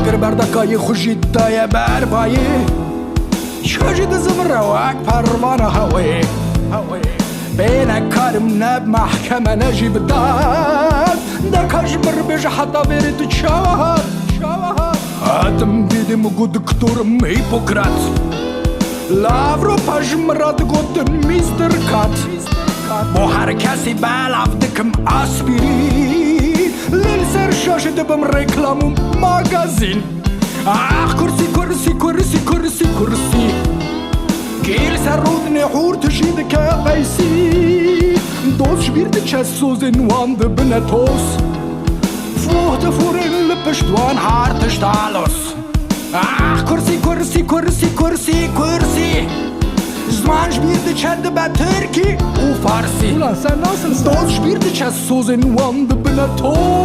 اگر بردکای خوشید دای برپایی شجید زمرواک پروانه هوی بین کارم نب محکمه نجیب داد دکاش بر بیش حتی برید شواهد Adım dedim bu doktorum Hipokrat Lavro pajmrat gotum Mr. Kat Bu herkesi belavdıkım aspirin Lil ser şaşıdıbım reklamım magazin Ah kursi kursi kursi kursi kursi Gel serudni hur tşid kaysi Doz birdi çesozin vandı bine toz Fuhte furin lipştwan hartish talos Ah kursi kursi kursi kursi kursi Zman jbirdi çendi be Türki u Farsi Ulan sen nasılsın? Doz jbirdi çesozin vandı bine toz